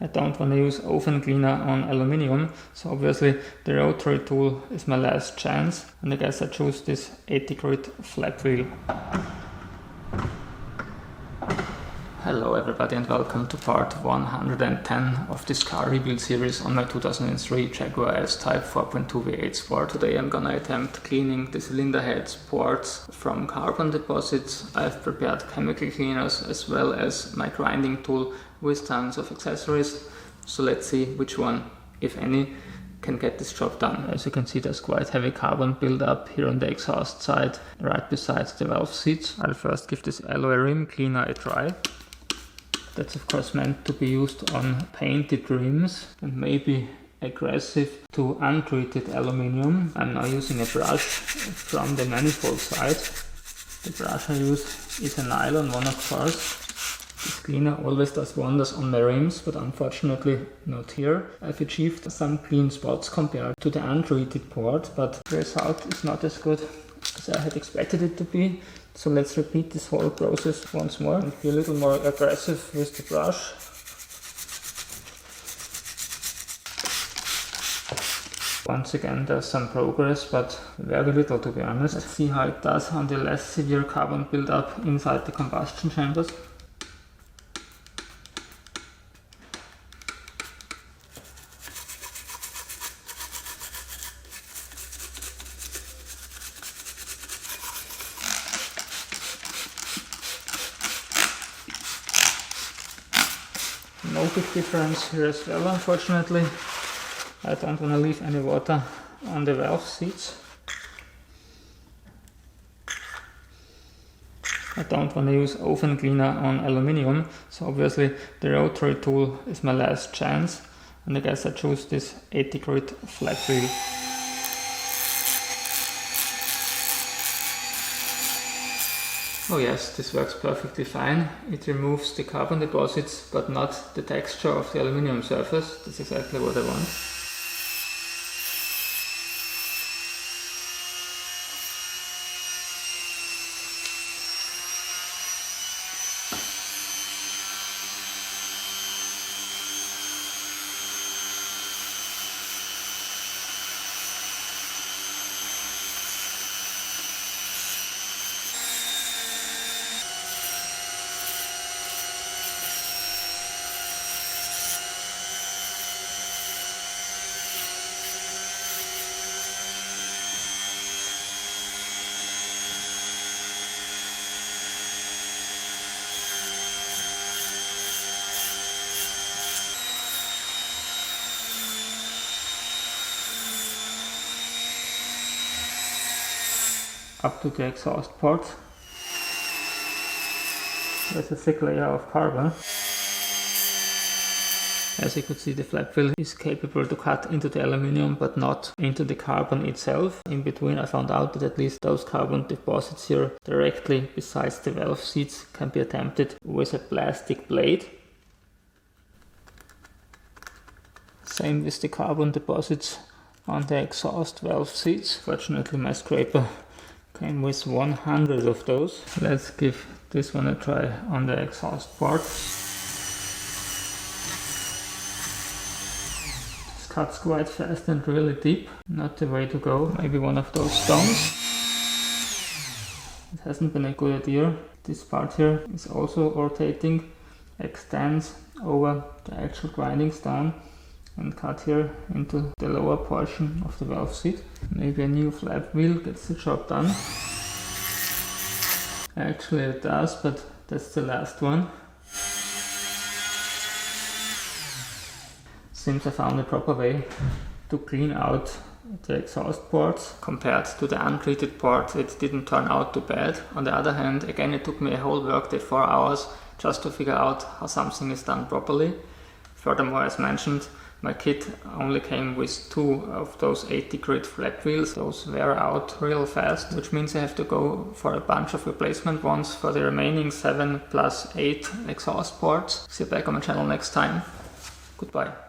I don't want to use oven cleaner on aluminium, so obviously the rotary tool is my last chance, and I guess I choose this 80 grit flap wheel. Hello everybody and welcome to part 110 of this car rebuild series on my 2003 Jaguar S-Type 4.2 V8 Sport. Today I'm gonna attempt cleaning the cylinder heads ports from carbon deposits. I've prepared chemical cleaners as well as my grinding tool with tons of accessories. So let's see which one, if any, can get this job done. As you can see, there's quite heavy carbon build-up here on the exhaust side, right beside the valve seats. I'll first give this alloy rim cleaner a try. That's of course meant to be used on painted rims and maybe aggressive to untreated aluminium. I'm now using a brush from the manifold side. The brush I use is a nylon one, of course. This cleaner always does wonders on my rims, but unfortunately not here. I've achieved some clean spots compared to the untreated port, but the result is not as good as I had expected it to be. So let's repeat this whole process once more and be a little more aggressive with the brush. Once again there's some progress, but very little to be honest. Let's see how it does on the less severe carbon buildup inside the combustion chambers. No big difference here as well, unfortunately. I don't want to leave any water on the valve seats. I don't want to use oven cleaner on aluminium, so obviously the rotary tool is my last chance, and I guess I choose this 80 grit flap wheel. Oh yes, this works perfectly fine. It removes the carbon deposits, but not the texture of the aluminium surface. That's exactly what I want. Up to the exhaust port. There's a thick layer of carbon. As you could see, the flap wheel is capable to cut into the aluminium but not into the carbon itself. In between I found out that at least those carbon deposits here directly besides the valve seats can be attempted with a plastic blade. Same with the carbon deposits on the exhaust valve seats. Fortunately my scraper came with 100 of those. Let's give this one a try on the exhaust port. This cuts quite fast and really deep. Not the way to go. Maybe one of those stones. It hasn't been a good idea. This part here is also rotating, extends over the actual grinding stone and cut here into the lower portion of the valve seat. Maybe a new flap wheel gets the job done. Actually it does, but that's the last one. Seems I found a proper way to clean out the exhaust ports. Compared to the untreated port, it didn't turn out too bad. On the other hand, again it took me a whole workday, 4 hours, just to figure out how something is done properly. Furthermore, as mentioned, my kit only came with 2 of those 80 grit flap wheels. Those wear out real fast, which means I have to go for a bunch of replacement ones for the remaining 7 plus 8 exhaust ports. See you back on my channel next time. Goodbye.